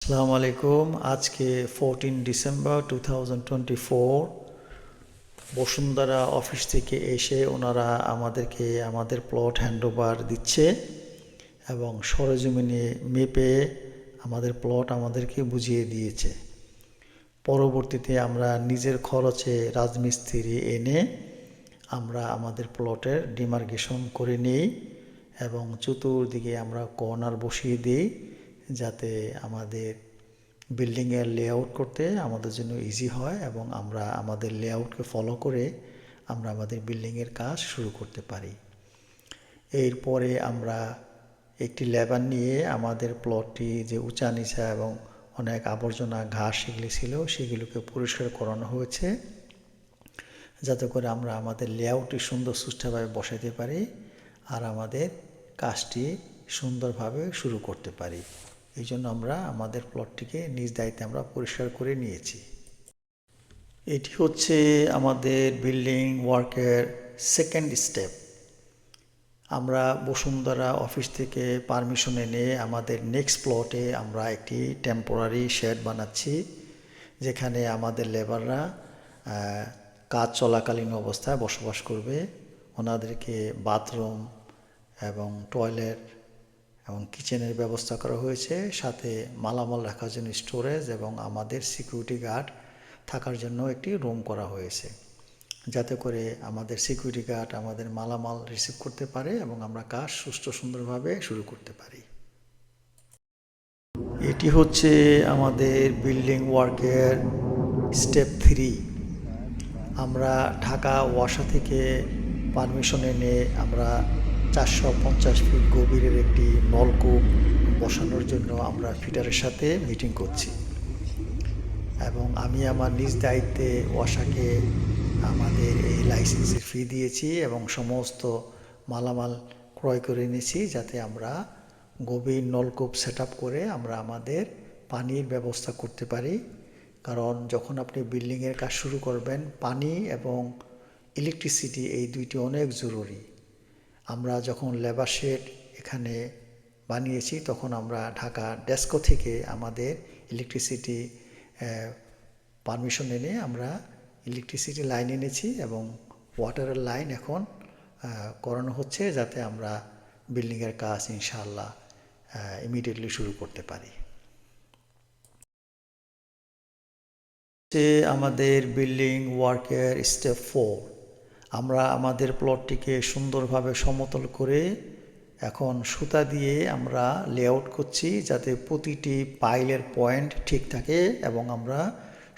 আসসালামু আলাইকুম। আজকে 14 ডিসেম্বর 2024 বসুন্ধরা অফিস থেকে এসে ওনারা আমাদেরকে আমাদের প্লট হ্যান্ডওভার দিচ্ছে এবং সরেজমিনে মেপে আমাদের প্লট আমাদেরকে বুঝিয়ে দিয়েছে। পরবর্তীতে আমরা নিজের খরচে রাজমিস্ত্রি এনে আমরা আমাদের প্লটের ডিমার্কেশন করে নিই এবং চতুর্দিকে আমরা কর্নার বসিয়ে দিই যাতে আমাদের বিল্ডিংয়ের লেআউট করতে আমাদের জন্য ইজি হয় এবং আমরা আমাদের লেআউটকে ফলো করে আমরা আমাদের বিল্ডিংয়ের কাজ শুরু করতে পারি। এরপরে আমরা একটি লেবার নিয়ে আমাদের প্লটটি যে উঁচা নিচা এবং অনেক আবর্জনা ঘাস সেগুলি ছিল সেগুলোকে পরিষ্কার করানো হয়েছে যাতে করে আমরা আমাদের লেআউটটি সুন্দর সুষ্ঠুভাবে বসাতে পারি আর আমাদের কাজটি সুন্দরভাবে শুরু করতে পারি। এই জন্য আমরা আমাদের প্লটটিকে নিজ দায়িত্বে আমরা পরিষ্কার করে নিয়েছি। এটি হচ্ছে আমাদের বিল্ডিং ওয়ার্কের সেকেন্ড স্টেপ। আমরা বসুন্ধরা অফিস থেকে পারমিশন এনে আমাদের নেক্সট প্লটে আমরা একটি টেম্পোরারি শেড বানাচ্ছি যেখানে আমাদের লেবাররা কাজ চলাকালীন অবস্থায় বসবাস করবে। ওনাদেরকে বাথরুম এবং টয়লেট এবং কিচেনের ব্যবস্থা করা হয়েছে, সাথে মালামাল রাখার জন্য স্টোরেজ এবং আমাদের সিকিউরিটি গার্ড থাকার জন্য একটি রুম করা হয়েছে যাতে করে আমাদের সিকিউরিটি গার্ড আমাদের মালামাল রিসিভ করতে পারে এবং আমরা কাজ সুষ্ঠু সুন্দরভাবে শুরু করতে পারি। এটি হচ্ছে আমাদের বিল্ডিং ওয়ার্কের স্টেপ 3। আমরা ঢাকা ওয়াসা থেকে পারমিশন এনে আমরা 450 ফিট গভীরের একটি নলকূপ বসানোর জন্য আমরা ফিটারের সাথে মিটিং করছি এবং আমি আমার নিজ দায়িত্বে ওয়াসাকে আমাদের এই লাইসেন্সের ফি দিয়েছি এবং সমস্ত মালামাল ক্রয় করে নিয়েছি যাতে আমরা গভীর নলকূপ সেট আপ করে আমরা আমাদের পানির ব্যবস্থা করতে পারি। কারণ যখন আপনি বিল্ডিংয়ের কাজ শুরু করবেন পানি এবং ইলেকট্রিসিটি এই দুইটি অনেক জরুরি। আমরা যখন লেবার শেড এখানে বানিয়েছি তখন আমরা ঢাকা ডেস্কো থেকে আমাদের ইলেকট্রিসিটি পারমিশন এনে আমরা ইলেকট্রিসিটি লাইন এনেছি এবং ওয়াটারের লাইন এখন করানো হচ্ছে যাতে আমরা বিল্ডিংয়ের কাজ ইনশাআল্লাহ ইমিডিয়েটলি শুরু করতে পারি। আমাদের বিল্ডিং ওয়ার্কের স্টেপ 4। আমরা আমাদের প্লটটিকে সুন্দরভাবে সমতল করে এখন সুতা দিয়ে আমরা লেআউট করছি যাতে প্রতিটি পাইলের পয়েন্ট ঠিক থাকে এবং আমরা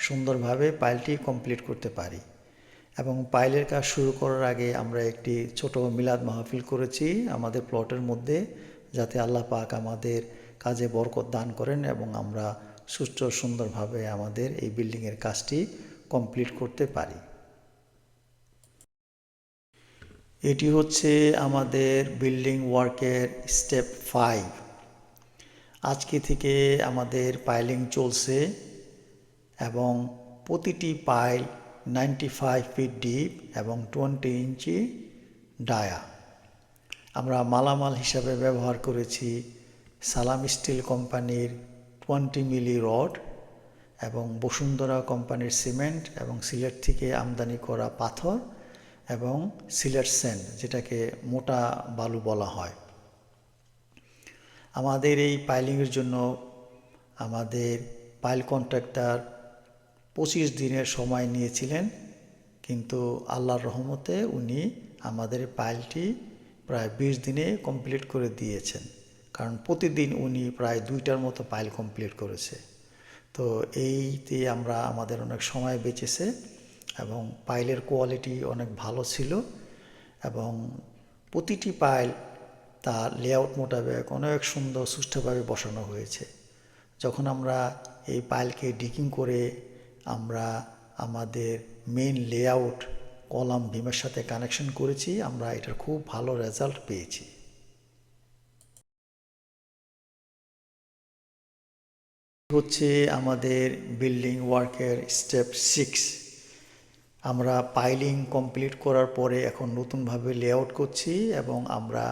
সুন্দরভাবে পাইলটি কমপ্লিট করতে পারি। এবং পাইলের কাজ শুরু করার আগে আমরা একটি ছোট মিলাদ মাহফিল করেছি আমাদের প্লটের মধ্যে যাতে আল্লাহ পাক আমাদের কাজে বরকত দান করেন এবং আমরা সুষ্ঠু সুন্দরভাবে আমাদের এই বিল্ডিংয়ের কাজটি কমপ্লিট করতে পারি। এটি হচ্ছে আমাদের বিল্ডিং ওয়ার্কের স্টেপ 5। আজকে থেকে আমাদের পাইলিং চলছে এবং প্রতিটি পাইল 95 ফিট ডিপ এবং 20 ইঞ্চি ডায়া। আমরা মালামাল হিসাবে ব্যবহার করেছি সালাম স্টিল কোম্পানির 20 মিলি রড এবং বসুন্ধরা কোম্পানির সিমেন্ট এবং সিলেট থেকে আমদানি করা পাথর এবং সিলেট স্যান্ড যেটাকে মোটা বালু বলা হয়। আমাদের এই পাইলিংয়ের জন্য আমাদের পাইল কন্ট্রাক্টর 25 দিনের সময় নিয়েছিলেন, কিন্তু আল্লাহর রহমতে উনি আমাদের পাইলটি প্রায় 20 দিনে কমপ্লিট করে দিয়েছেন। কারণ প্রতিদিন উনি প্রায় 2টার মতো পাইল কমপ্লিট করেছে। তো এইতে আমরা আমাদের অনেক সময় বেঁচেছে এবং পাইলের কোয়ালিটি অনেক ভালো ছিল এবং প্রতিটি পাইল তার লেআউট মোতাবেক অনেক সুন্দর সুষ্ঠুভাবে বসানো হয়েছে। যখন আমরা এই পাইলকে ডিকিং করে আমরা আমাদের মেইন লেআউট কলাম বিমের সাথে কানেকশন করেছি, আমরা এটার খুব ভালো রেজাল্ট পেয়েছি। হচ্ছে আমাদের বিল্ডিং ওয়ার্কের স্টেপ 6। আমরা পাইলিং কমপ্লিট করার পরে এখন নতুনভাবে লেআউট করছি এবং আমরা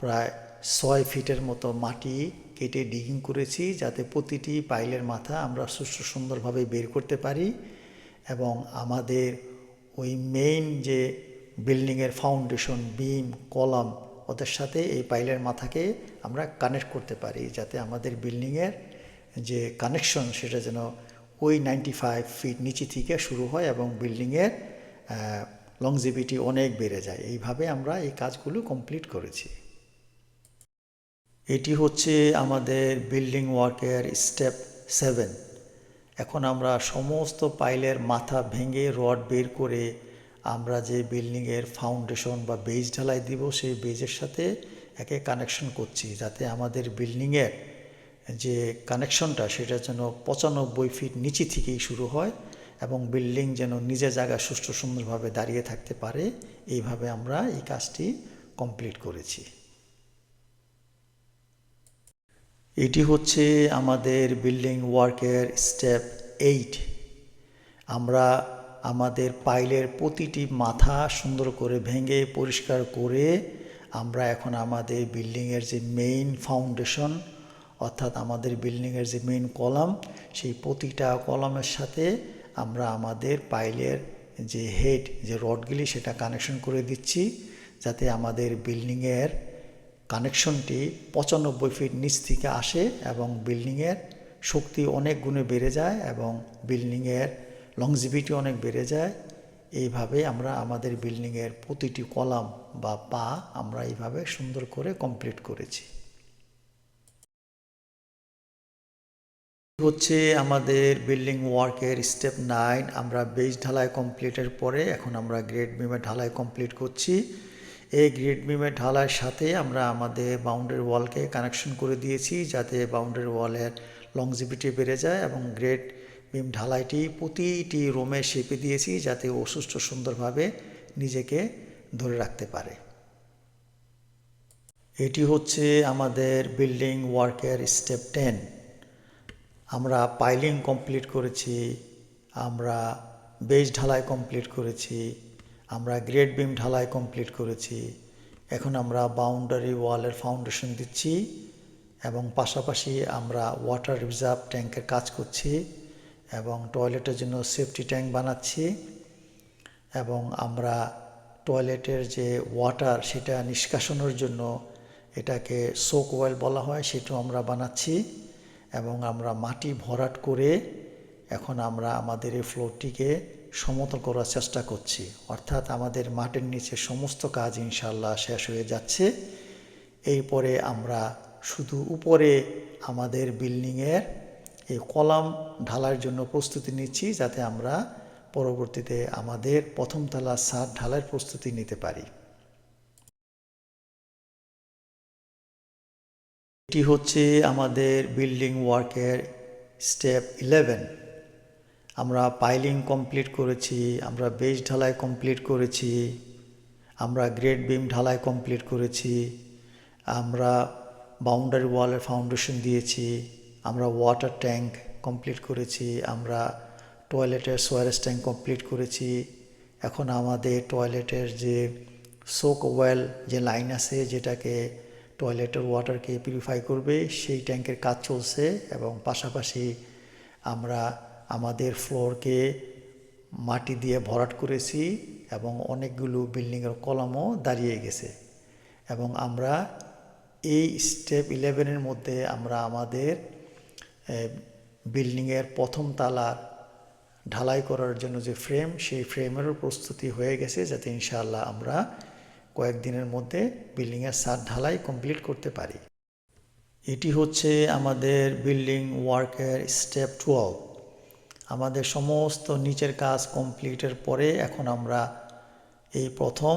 প্রায় 6 ফিটের মতো মাটি কেটে ডিগিং করেছি, যাতে প্রতিটি পাইলের মাথা আমরা সুষ্ঠু সুন্দরভাবে বের করতে পারি এবং আমাদের ওই মেইন যে বিল্ডিংয়ের ফাউন্ডেশন, বিম, কলাম ওদের সাথে এই পাইলের মাথাকে আমরা কানেক্ট করতে পারি, যাতে আমাদের বিল্ডিংয়ের যে কানেকশন সেটা যেন ওই 95 ফিট নিচে থেকে শুরু হয় এবং বিল্ডিংয়ের লংজিভিটি অনেক বেড়ে যায়। এইভাবে আমরা এই কাজগুলো কমপ্লিট করেছি। এটি হচ্ছে আমাদের বিল্ডিং ওয়ার্কের স্টেপ 7। এখন আমরা সমস্ত পাইলের মাথা ভেঙে রড বের করে আমরা যে বিল্ডিংয়ের ফাউন্ডেশন বা বেজ ঢালাই দিব সেই বেজের সাথে একে কানেকশন করছি, যাতে আমাদের বিল্ডিংয়ের যে কানেকশনটা সেটা যেন 95 ফিট নিচে থেকেই শুরু হয় এবং বিল্ডিং যেন নিজের জায়গায় সুষ্ঠু সুন্দরভাবে দাঁড়িয়ে থাকতে পারে। এইভাবে আমরা এই কাজটি কমপ্লিট করেছি। এটি হচ্ছে আমাদের বিল্ডিং ওয়ার্কের স্টেপ 8। আমরা আমাদের পাইলের প্রতিটি মাথা সুন্দর করে ভেঙে পরিষ্কার করে আমরা এখন আমাদের বিল্ডিংয়ের যে মেইন ফাউন্ডেশন অর্থাৎ আমাদের বিল্ডিংয়ের যে মেইন কলাম, সেই প্রতিটা কলামের সাথে আমরা আমাদের পাইলের যে হেড, যে রডগুলি সেটা কানেকশন করে দিচ্ছি, যাতে আমাদের বিল্ডিংয়ের কানেকশনটি 95 ফিট নিচ থেকে আসে এবং বিল্ডিংয়ের শক্তি অনেক গুণে বেড়ে যায় এবং বিল্ডিংয়ের লংজিভিটি অনেক বেড়ে যায়। এইভাবে আমরা আমাদের বিল্ডিংয়ের প্রতিটি কলাম বা পা আমরা এইভাবে সুন্দর করে কমপ্লিট করেছি। হচ্ছে আমাদের বিল্ডিং ওয়ার্কের স্টেপ 9। আমরা বেজ ঢালাই কমপ্লিটের পরে এখন আমরা গ্রেড বিমের ঢালাই কমপ্লিট করছি। এই গ্রেড বিমের ঢালাইয়ের সাথে আমরা আমাদের বাউন্ডারি ওয়ালকে কানেকশন করে দিয়েছি, যাতে বাউন্ডারি ওয়ালের লংজিভিটি বেড়ে যায় এবং গ্রেড বিম ঢালাইটি প্রতিটি রুমে শেপে দিয়েছি, যাতে ও সুষ্ঠু সুন্দরভাবে নিজেকে ধরে রাখতে পারে। এটি হচ্ছে আমাদের বিল্ডিং ওয়ার্কের স্টেপ 10। আমরা পাইলিং কমপ্লিট করেছি, আমরা বেজ ঢালাই কমপ্লিট করেছি, আমরা গ্রেড বিম ঢালাই কমপ্লিট করেছি। এখন আমরা বাউন্ডারি ওয়ালের ফাউন্ডেশন দিচ্ছি এবং পাশাপাশি আমরা ওয়াটার রিজার্ভ ট্যাঙ্কের কাজ করছি এবং টয়লেটের জন্য সেফটি ট্যাঙ্ক বানাচ্ছি এবং আমরা টয়লেটের যে ওয়াটার সেটা নিষ্কাশনের জন্য এটাকে সোক ওয়েল বলা হয়, সেটাও আমরা বানাচ্ছি এবং আমরা মাটি ভরাট করে এখন আমরা আমাদের এই ফ্লোরটিকে সমতল করার চেষ্টা করছি। অর্থাৎ আমাদের মাটির নিচে সমস্ত কাজ ইনশাল্লাহ শেষ হয়ে যাচ্ছে। এরপরে আমরা শুধু উপরে আমাদের বিল্ডিংয়ের এই কলাম ঢালাইয়ের জন্য প্রস্তুতি নিচ্ছি, যাতে আমরা পরবর্তীতে আমাদের প্রথম তলার ছাদ ঢালাইয়ের প্রস্তুতি নিতে পারি। এটি হচ্ছে আমাদের বিল্ডিং ওয়ার্কের স্টেপ 11। আমরা পাইলিং কমপ্লিট করেছি, আমরা বেজ ঢালাই কমপ্লিট করেছি, আমরা গ্রেড বিম ঢালাই কমপ্লিট করেছি, আমরা বাউন্ডারি ওয়ালের ফাউন্ডেশন দিয়েছি, আমরা ওয়াটার ট্যাঙ্ক কমপ্লিট করেছি, আমরা টয়লেটের সোয়ারেজ ট্যাঙ্ক কমপ্লিট করেছি। এখন আমাদের টয়লেটের যে সোক ওয়েল যে লাইন আছে, যেটাকে টয়লেটের ওয়াটারকে পিউরিফাই করবে, সেই ট্যাঙ্কের কাজ চলছে এবং পাশাপাশি আমরা আমাদের ফ্লোরকে মাটি দিয়ে ভরাট করেছি এবং অনেকগুলো বিল্ডিংয়ের কলামও দাঁড়িয়ে গেছে এবং আমরা এই স্টেপ 11-এর মধ্যে আমরা আমাদের বিল্ডিংয়ের প্রথম তালার ঢালাই করার জন্য যে ফ্রেম, সেই ফ্রেমেরও প্রস্তুতি হয়ে গেছে, যাতে ইনশাআল্লাহ আমরা কয়েকদিনের মধ্যে বিল্ডিংয়ের ছাদ ঢালাই কমপ্লিট করতে পারি। এটি হচ্ছে আমাদের বিল্ডিং ওয়ার্কের স্টেপ 12। আমাদের সমস্ত নিচের কাজ কমপ্লিটের পরে এখন আমরা এই প্রথম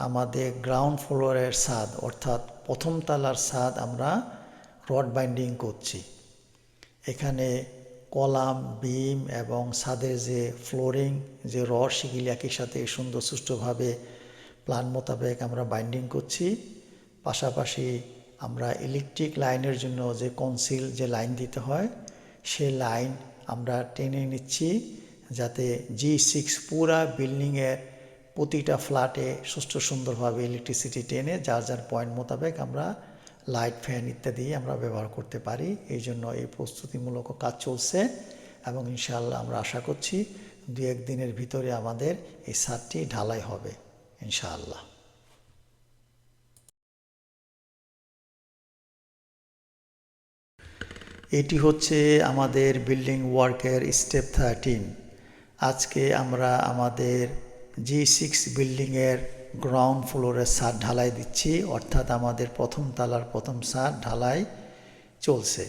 আমাদের গ্রাউন্ড ফ্লোরের ছাদ অর্থাৎ প্রথম তলার ছাদ আমরা রড বাইন্ডিং করছি। এখানে কলাম, বিম এবং ছাদের যে ফ্লোরিং যে রড, সেগুলি একই সাথে সুন্দর সুষ্ঠুভাবে প্ল্যান মোতাবেক আমরা বাইন্ডিং করছি। পাশাপাশি আমরা ইলেকট্রিক লাইনের জন্য যে কনসিল যে লাইন দিতে হয়, সে লাইন আমরা টেনে নিচ্ছি, যাতে G6 পুরা বিল্ডিংয়ের প্রতিটা ফ্ল্যাটে সুষ্ঠু সুন্দরভাবে ইলেকট্রিসিটি টেনে যার যার পয়েন্ট মোতাবেক আমরা লাইট ফ্যান ইত্যাদি আমরা ব্যবহার করতে পারি। এই জন্য এই প্রস্তুতিমূলক কাজ চলছে এবং ইনশাআল্লাহ আমরা আশা করছি 2-1 দিনের ভিতরে আমাদের এই ছাদটি ঢালাই হবে ইনশাআল্লাহ। এটি হচ্ছে আমাদের বিল্ডিং ওয়ার্কের স্টেপ 13। আজকে আমরা আমাদের G6 বিল্ডিংয়ের গ্রাউন্ড ফ্লোরের ছাদ ঢালাই দিচ্ছি, অর্থাৎ আমাদের প্রথম তালার প্রথম ছাদ ঢালাই চলছে।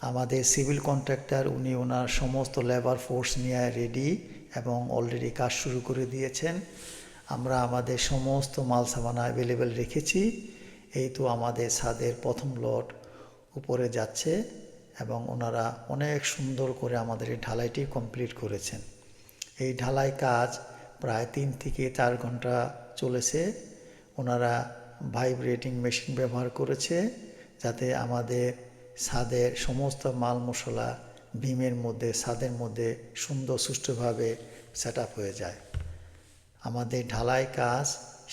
আমাদের সিভিল কন্ট্রাক্টর উনি ওনার সমস্ত লেবার ফোর্স নিয়ে রেডি এবং অলরেডি কাজ শুরু করে দিয়েছেন। আমরা আমাদের সমস্ত মাল সামানা অ্যাভেলেবেল রেখেছি। এই তো আমাদের ছাদের প্রথম লট উপরে যাচ্ছে এবং ওনারা অনেক সুন্দর করে আমাদের এই ঢালাইটি কমপ্লিট করেছেন। এই ঢালাই কাজ প্রায় 3 থেকে 4 ঘন্টা চলেছে। ওনারা ভাইব্রেটিং মেশিন ব্যবহার করেছে যাতে আমাদের ছাদের সমস্ত মাল মশলা বিমের মধ্যে ছাদের মধ্যে সুন্দর সুষ্ঠুভাবে সেট আপ হয়ে যায়। আমাদের ঢালাই কাজ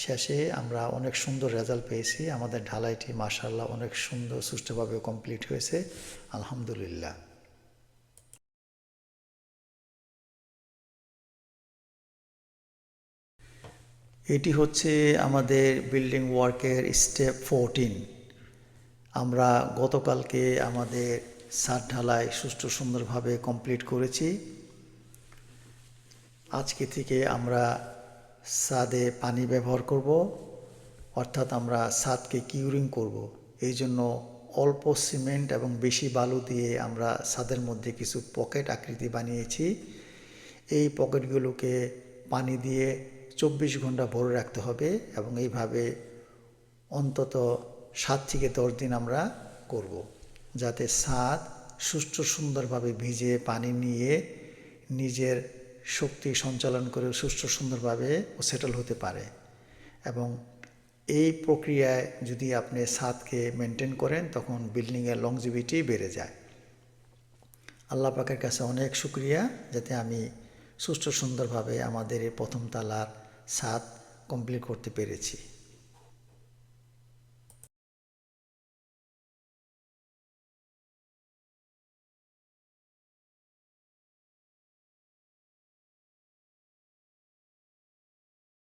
শেষে আমরা অনেক সুন্দর রেজাল্ট পেয়েছি। আমাদের ঢালাইটি মাশাআল্লাহ অনেক সুন্দর সুষ্ঠুভাবে কমপ্লিট হয়েছে, আলহামদুলিল্লাহ। এটি হচ্ছে আমাদের বিল্ডিং ওয়ার্কের স্টেপ 14। আমরা গতকালকে আমাদের ছাদ ঢালাই সুষ্ঠু সুন্দরভাবে কমপ্লিট করেছি। আজকে থেকে আমরা ছাদে পানি ব্যবহার করব, অর্থাৎ আমরা ছাদকে কিউরিং করব। এই জন্য অল্প সিমেন্ট এবং বেশি বালু দিয়ে আমরা ছাদের মধ্যে কিছু পকেট আকৃতি বানিয়েছি। এই পকেটগুলোকে পানি দিয়ে 24 ঘন্টা ভরে রাখতে হবে এবং এইভাবে অন্তত 7 থেকে 10 দিন আমরা করব, যাতে ছাদ সুষ্ঠু সুন্দরভাবে ভিজে পানি নিয়ে নিজের শক্তি সঞ্চালন করে সুষ্ঠু সুন্দরভাবে সেটেল হতে পারে। এবং এই প্রক্রিয়ায় যদি আপনি ছাদকে মেনটেন করেন তখন বিল্ডিংয়ের লংজিভিটি বেড়ে যায়। আল্লাহ পাকের কাছে অনেক শুকরিয়া যাতে আমি সুষ্ঠু সুন্দরভাবে আমাদের এই প্রথম তালার ছাদ কমপ্লিট করতে পেরেছি।